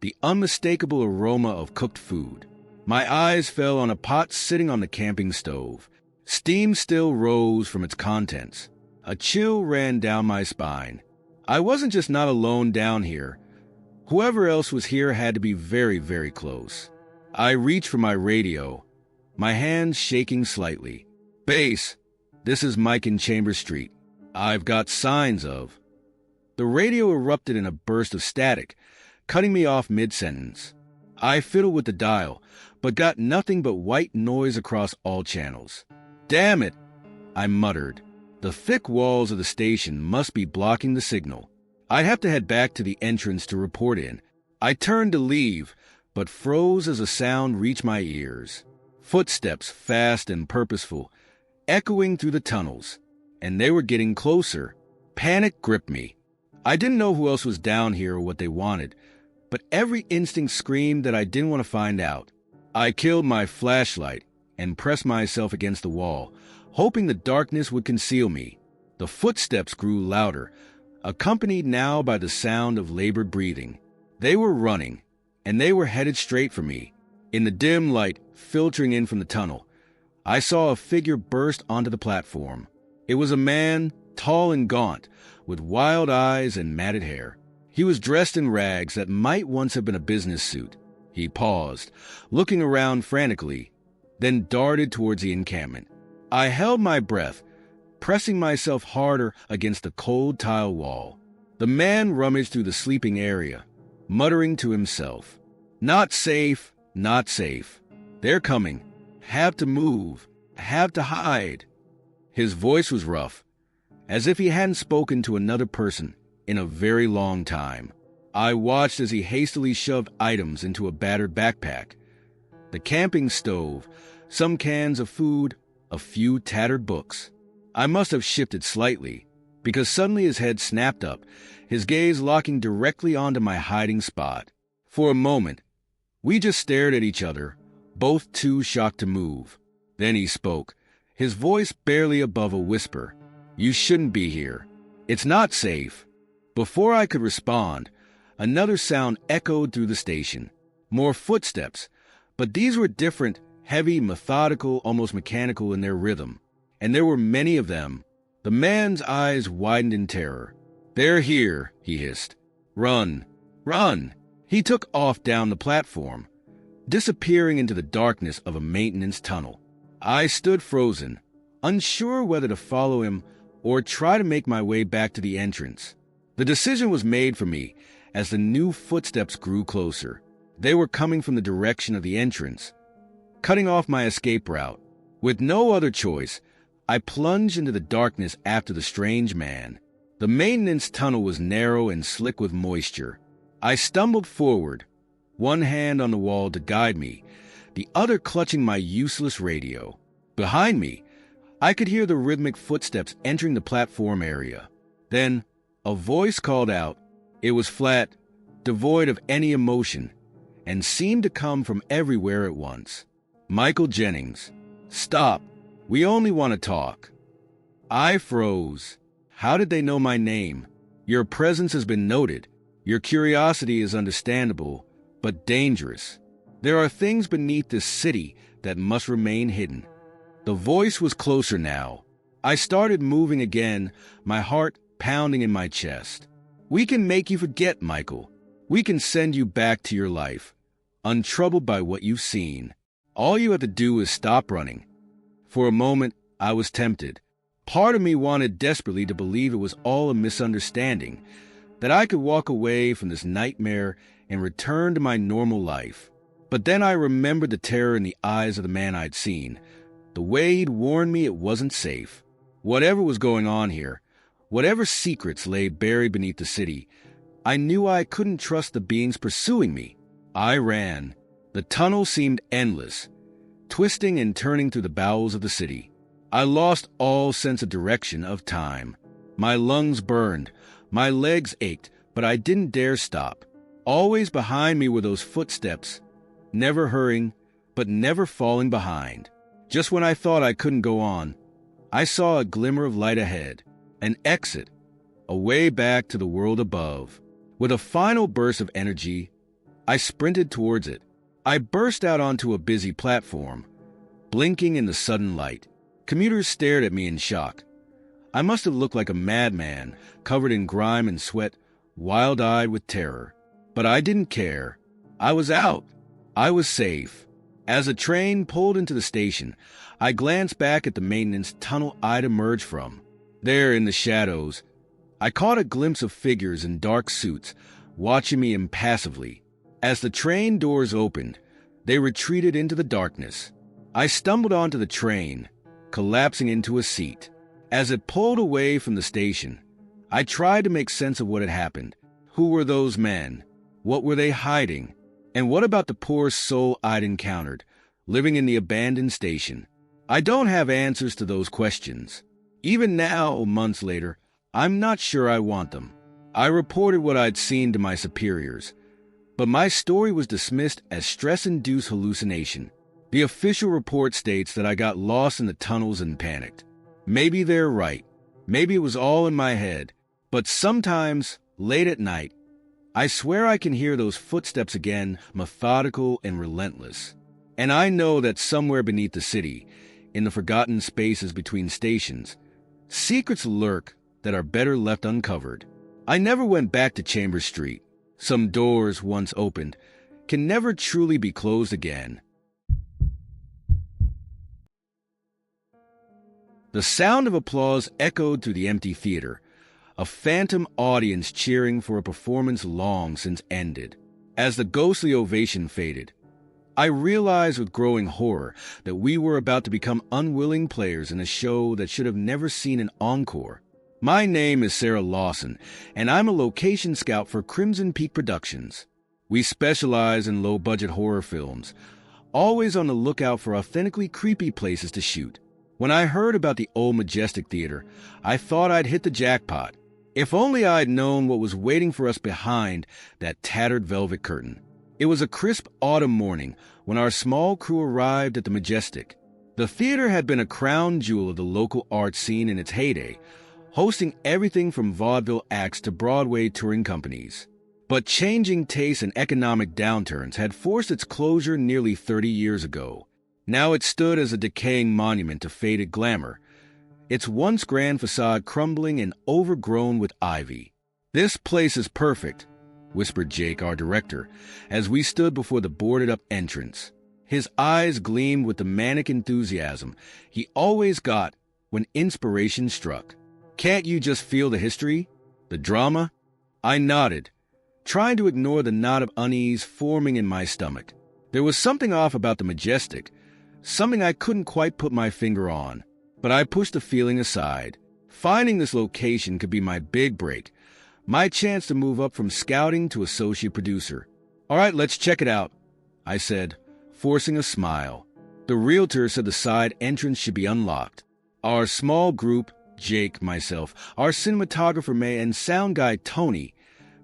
the unmistakable aroma of cooked food. My eyes fell on a pot sitting on the camping stove. Steam still rose from its contents. A chill ran down my spine. I wasn't just not alone down here. Whoever else was here had to be very, very close. I reached for my radio, my hands shaking slightly. "Base, this is Mike in Chambers Street. I've got signs of..." The radio erupted in a burst of static, cutting me off mid-sentence. I fiddled with the dial, but got nothing but white noise across all channels. "Damn it," I muttered. The thick walls of the station must be blocking the signal. I'd have to head back to the entrance to report in. I turned to leave, but froze as a sound reached my ears. Footsteps, fast and purposeful, echoing through the tunnels. And they were getting closer. Panic gripped me. I didn't know who else was down here or what they wanted, but every instinct screamed that I didn't want to find out. I killed my flashlight and pressed myself against the wall, hoping the darkness would conceal me. The footsteps grew louder, accompanied now by the sound of labored breathing. They were running, and they were headed straight for me. In the dim light filtering in from the tunnel, I saw a figure burst onto the platform. It was a man, tall and gaunt, with wild eyes and matted hair. He was dressed in rags that might once have been a business suit. He paused, looking around frantically, then darted towards the encampment. I held my breath, pressing myself harder against the cold tile wall. The man rummaged through the sleeping area, muttering to himself, "Not safe, not safe. They're coming. Have to move. Have to hide." His voice was rough, as if he hadn't spoken to another person in a very long time. I watched as he hastily shoved items into a battered backpack. The camping stove, some cans of food, a few tattered books. I must have shifted slightly, because suddenly his head snapped up, his gaze locking directly onto my hiding spot. For a moment, we just stared at each other, both too shocked to move. Then he spoke, his voice barely above a whisper. "You shouldn't be here. It's not safe." Before I could respond, another sound echoed through the station. More footsteps, but these were different, heavy, methodical, almost mechanical in their rhythm. And there were many of them. The man's eyes widened in terror. "They're here," he hissed. "Run! Run!" He took off down the platform, disappearing into the darkness of a maintenance tunnel. I stood frozen, unsure whether to follow him or try to make my way back to the entrance. The decision was made for me as the new footsteps grew closer. They were coming from the direction of the entrance, cutting off my escape route. With no other choice, I plunged into the darkness after the strange man. The maintenance tunnel was narrow and slick with moisture. I stumbled forward, one hand on the wall to guide me, the other clutching my useless radio. Behind me, I could hear the rhythmic footsteps entering the platform area. Then, a voice called out. It was flat, devoid of any emotion, and seemed to come from everywhere at once. "Michael Jennings, stop. We only want to talk." I froze. How did they know my name? "Your presence has been noted. Your curiosity is understandable, but dangerous. There are things beneath this city that must remain hidden." The voice was closer now. I started moving again, my heart pounding in my chest. "We can make you forget, Michael. We can send you back to your life, untroubled by what you've seen. All you have to do is stop running." For a moment, I was tempted. Part of me wanted desperately to believe it was all a misunderstanding, that I could walk away from this nightmare and return to my normal life. But then I remembered the terror in the eyes of the man I'd seen, the way he'd warned me it wasn't safe. Whatever was going on here, whatever secrets lay buried beneath the city, I knew I couldn't trust the beings pursuing me. I ran. The tunnel seemed endless, twisting and turning through the bowels of the city. I lost all sense of direction, of time. My lungs burned, my legs ached, but I didn't dare stop. Always behind me were those footsteps, never hurrying, but never falling behind. Just when I thought I couldn't go on, I saw a glimmer of light ahead, an exit, a way back to the world above. With a final burst of energy, I sprinted towards it. I burst out onto a busy platform, blinking in the sudden light. Commuters stared at me in shock. I must have looked like a madman, covered in grime and sweat, wild-eyed with terror. But I didn't care. I was out. I was safe. As the train pulled into the station, I glanced back at the maintenance tunnel I'd emerged from. There in the shadows, I caught a glimpse of figures in dark suits, watching me impassively. As the train doors opened, they retreated into the darkness. I stumbled onto the train, collapsing into a seat. As it pulled away from the station, I tried to make sense of what had happened. Who were those men? What were they hiding? And what about the poor soul I'd encountered, living in the abandoned station? I don't have answers to those questions. Even now, months later, I'm not sure I want them. I reported what I'd seen to my superiors, but my story was dismissed as stress-induced hallucination. The official report states that I got lost in the tunnels and panicked. Maybe they're right. Maybe it was all in my head. But sometimes, late at night, I swear I can hear those footsteps again, methodical and relentless. And I know that somewhere beneath the city, in the forgotten spaces between stations, secrets lurk that are better left uncovered. I never went back to Chambers Street. Some doors, once opened, can never truly be closed again. The sound of applause echoed through the empty theater, a phantom audience cheering for a performance long since ended. As the ghostly ovation faded, I realized with growing horror that we were about to become unwilling players in a show that should have never seen an encore. My name is Sarah Lawson, and I'm a location scout for Crimson Peak Productions. We specialize in low-budget horror films, always on the lookout for authentically creepy places to shoot. When I heard about the old Majestic Theater, I thought I'd hit the jackpot. If only I'd known what was waiting for us behind that tattered velvet curtain. It was a crisp autumn morning when our small crew arrived at the Majestic. The theater had been a crown jewel of the local art scene in its heyday, hosting everything from vaudeville acts to Broadway touring companies. But changing tastes and economic downturns had forced its closure nearly 30 years ago. Now it stood as a decaying monument to faded glamour, its once grand facade crumbling and overgrown with ivy. "This place is perfect," whispered Jake, our director, as we stood before the boarded-up entrance. His eyes gleamed with the manic enthusiasm he always got when inspiration struck. "Can't you just feel the history? The drama?" I nodded, trying to ignore the knot of unease forming in my stomach. There was something off about the Majestic, something I couldn't quite put my finger on. But I pushed the feeling aside. Finding this location could be my big break, my chance to move up from scouting to associate producer. "All right, let's check it out," I said, forcing a smile. The realtor said the side entrance should be unlocked. Our small group, Jake, myself, our cinematographer May, and sound guy Tony,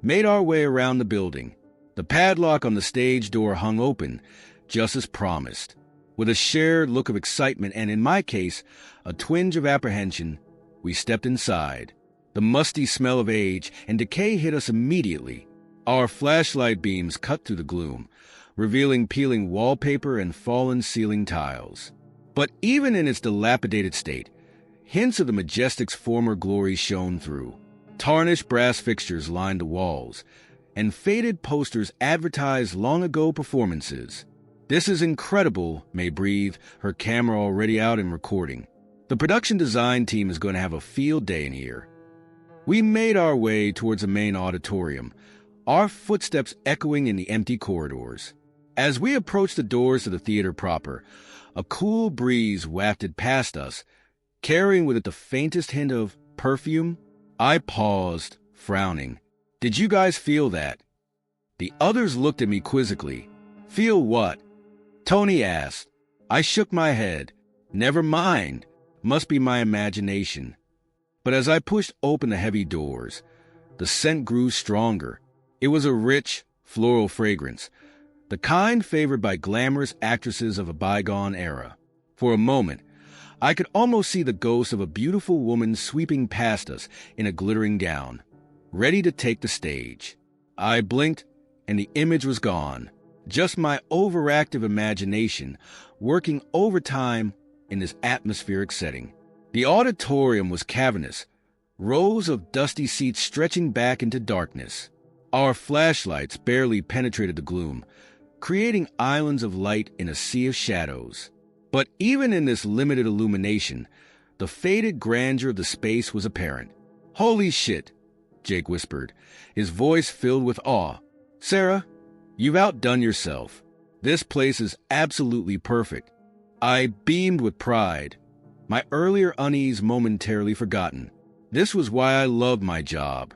made our way around the building. The padlock on the stage door hung open, just as promised. With a shared look of excitement and, in my case, a twinge of apprehension, we stepped inside. The musty smell of age and decay hit us immediately. Our flashlight beams cut through the gloom, revealing peeling wallpaper and fallen ceiling tiles. But even in its dilapidated state, hints of the Majestic's former glory shone through. Tarnished brass fixtures lined the walls, and faded posters advertised long-ago performances. "This is incredible," May breathed, her camera already out and recording. "The production design team is going to have a field day in here." We made our way towards the main auditorium, our footsteps echoing in the empty corridors. As we approached the doors of the theater proper, a cool breeze wafted past us, carrying with it the faintest hint of perfume. I paused, frowning. "Did you guys feel that?" The others looked at me quizzically. "Feel what?" Tony asked. I shook my head. "Never mind. Must be my imagination." But as I pushed open the heavy doors, the scent grew stronger. It was a rich, floral fragrance, the kind favored by glamorous actresses of a bygone era. For a moment, I could almost see the ghost of a beautiful woman sweeping past us in a glittering gown, ready to take the stage. I blinked, and the image was gone. Just my overactive imagination working overtime in this atmospheric setting. The auditorium was cavernous, rows of dusty seats stretching back into darkness. Our flashlights barely penetrated the gloom, creating islands of light in a sea of shadows. But even in this limited illumination, the faded grandeur of the space was apparent. "Holy shit," Jake whispered, his voice filled with awe. "Sarah, you've outdone yourself. This place is absolutely perfect." I beamed with pride, my earlier unease momentarily forgotten. This was why I loved my job.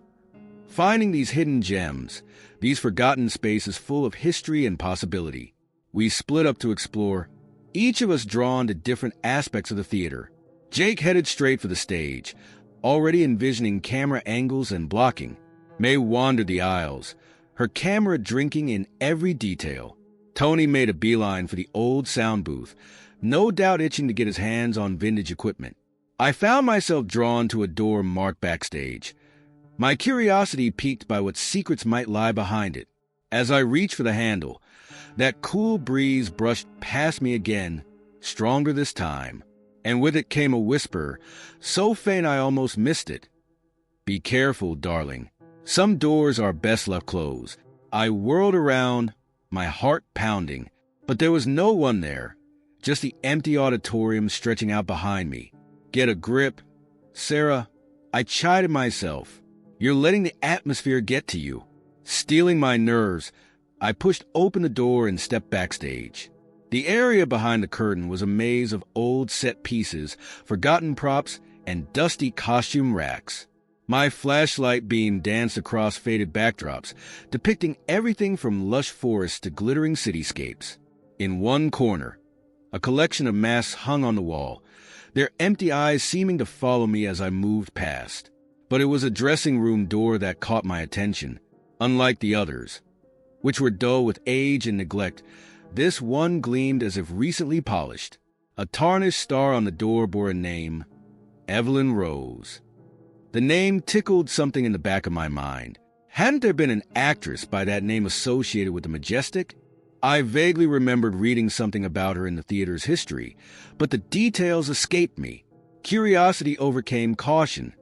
Finding these hidden gems, these forgotten spaces full of history and possibility. We split up to explore, each of us drawn to different aspects of the theater. Jake headed straight for the stage, already envisioning camera angles and blocking. May wandered the aisles, her camera drinking in every detail. Tony made a beeline for the old sound booth, no doubt itching to get his hands on vintage equipment. I found myself drawn to a door marked backstage. my curiosity piqued by what secrets might lie behind it. As I reached for the handle, that cool breeze brushed past me again, stronger this time, and with it came a whisper, so faint I almost missed it. "Be careful, darling. Some doors are best left closed." I whirled around, my heart pounding, but there was no one there, just the empty auditorium stretching out behind me. "Get a grip." "Sarah," I chided myself. "You're letting the atmosphere get to you." Stealing my nerves, I pushed open the door and stepped backstage. The area behind the curtain was a maze of old set pieces, forgotten props, and dusty costume racks. My flashlight beam danced across faded backdrops, depicting everything from lush forests to glittering cityscapes. In one corner, a collection of masks hung on the wall, their empty eyes seeming to follow me as I moved past. But it was a dressing room door that caught my attention. Unlike the others, which were dull with age and neglect, this one gleamed as if recently polished. A tarnished star on the door bore a name, Evelyn Rose. The name tickled something in the back of my mind. Hadn't there been an actress by that name associated with the Majestic? I vaguely remembered reading something about her in the theater's history, but the details escaped me. Curiosity overcame caution,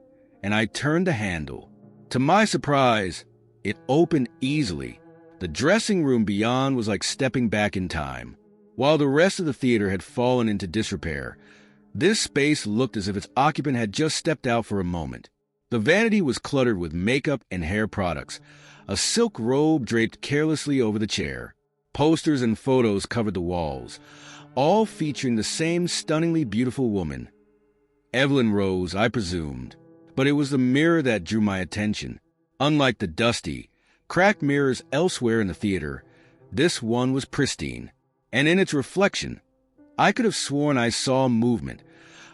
and I turned the handle. To my surprise, it opened easily. The dressing room beyond was like stepping back in time. While the rest of the theater had fallen into disrepair, this space looked as if its occupant had just stepped out for a moment. The vanity was cluttered with makeup and hair products, a silk robe draped carelessly over the chair. Posters and photos covered the walls, all featuring the same stunningly beautiful woman. Evelyn Rose, I presumed, but it was the mirror that drew my attention. Unlike the dusty, cracked mirrors elsewhere in the theater, this one was pristine, and in its reflection, I could have sworn I saw movement,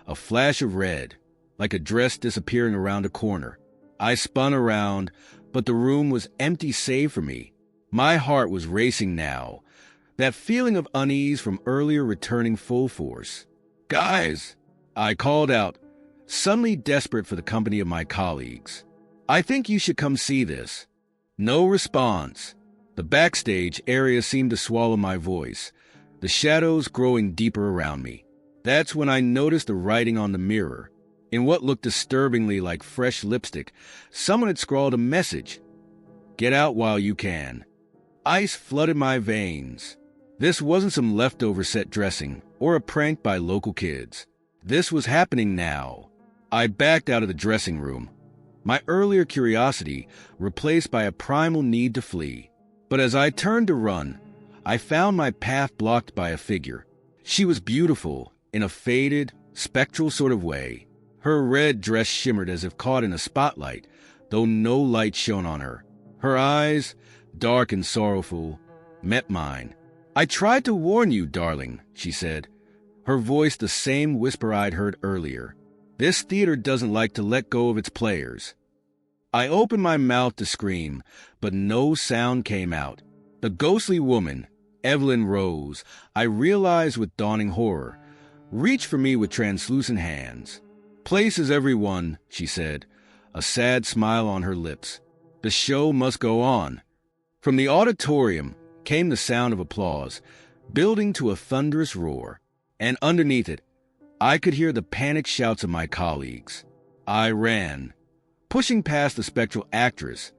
a flash of red, like a dress disappearing around a corner. I spun around, but the room was empty save for me. My heart was racing now, that feeling of unease from earlier returning full force. "Guys," I called out, suddenly desperate for the company of my colleagues. "I think you should come see this." No response. The backstage area seemed to swallow my voice, the shadows growing deeper around me. That's when I noticed the writing on the mirror. In what looked disturbingly like fresh lipstick, someone had scrawled a message. "Get out while you can." Ice flooded my veins. This wasn't some leftover set dressing or a prank by local kids. This was happening now. I backed out of the dressing room, my earlier curiosity replaced by a primal need to flee. But as I turned to run, I found my path blocked by a figure. She was beautiful in a faded, spectral sort of way. Her red dress shimmered as if caught in a spotlight, though no light shone on her. Her eyes, dark and sorrowful, met mine. "I tried to warn you, darling," she said, her voice the same whisper I'd heard earlier. "This theater doesn't like to let go of its players." I opened my mouth to scream, but no sound came out. The ghostly woman, Evelyn Rose, I realized with dawning horror, reached for me with translucent hands. "Places, everyone," she said, a sad smile on her lips. "The show must go on." From the auditorium came the sound of applause, building to a thunderous roar, and underneath it, I could hear the panicked shouts of my colleagues. I ran, pushing past the spectral actress,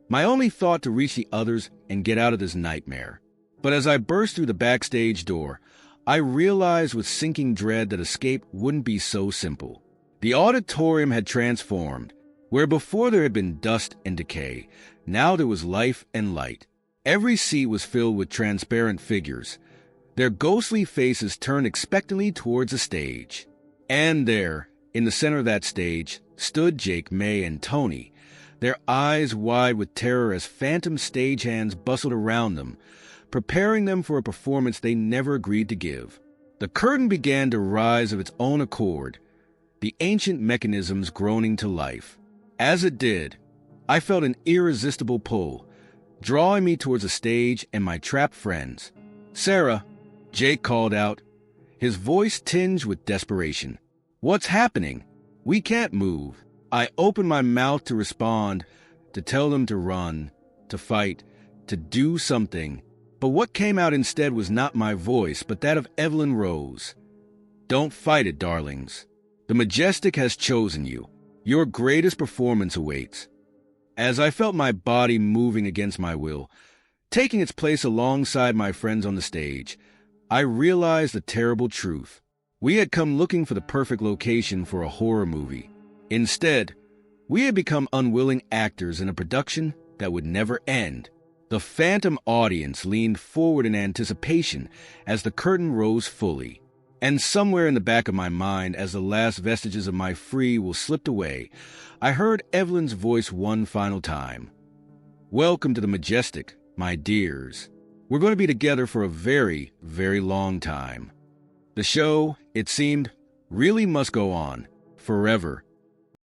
my only thought to reach the others and get out of this nightmare. But as I burst through the backstage door, I realized with sinking dread that escape wouldn't be so simple. The auditorium had transformed. Where before there had been dust and decay, now there was life and light. Every seat was filled with transparent figures, their ghostly faces turned expectantly towards the stage. And there, in the center of that stage, stood Jake, May, and Tony, their eyes wide with terror as phantom stagehands bustled around them, preparing them for a performance they never agreed to give. The curtain began to rise of its own accord, the ancient mechanisms groaning to life. As it did, I felt an irresistible pull, drawing me towards the stage and my trapped friends. "Sarah," Jake called out, his voice tinged with desperation. "What's happening? We can't move." I opened my mouth to respond, to tell them to run, to fight, to do something. But what came out instead was not my voice, but that of Evelyn Rose. Don't fight it, darlings. The Majestic has chosen you. Your greatest performance awaits. As I felt my body moving against my will, taking its place alongside my friends on the stage, I realized the terrible truth. We had come looking for the perfect location for a horror movie. Instead, we had become unwilling actors in a production that would never end. The phantom audience leaned forward in anticipation as the curtain rose fully. And somewhere in the back of my mind, as the last vestiges of my free will slipped away, I heard Evelyn's voice one final time. Welcome to the Majestic, my dears. We're going to be together for a very, very long time. The show, it seemed, really must go on, forever,